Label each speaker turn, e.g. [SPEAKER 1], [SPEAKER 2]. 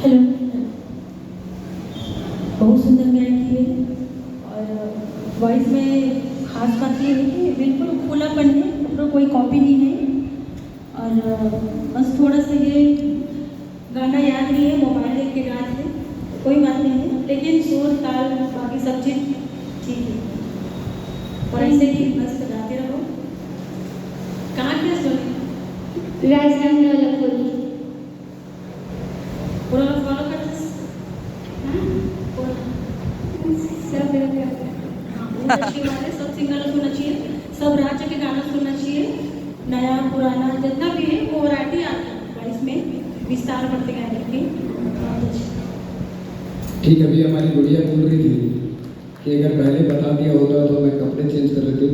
[SPEAKER 1] Hello, बहुत सुंदर गायन की है और वॉइस में खास बात ये है कि बिल्कुल खुलापन है, कपड़ों कोई कॉपी नहीं है और बस थोड़ा सा ये गाना याद नहीं है, मोबाइल देख के गाते हैं, कोई बात नहीं है, लेकिन सुर ताल बाकी सब चीज़ ठीक है और ऐसे ही बस गाते रहो। कहाँ के सुन
[SPEAKER 2] राजधानी वाला
[SPEAKER 1] पूरा फॉलो करते
[SPEAKER 2] सब
[SPEAKER 1] सब सिंगर सुनना चाहिए, सब राज्य के गाना सुनना चाहिए, नया पुराना जितना भी है वो वैरायटी आता है इसमें विस्तार करते गाने की।
[SPEAKER 3] ठीक है, अभी हमारी गुड़िया बोल रही थी कि अगर पहले बता दिया होता तो मैं कपड़े चेंज कर लेती।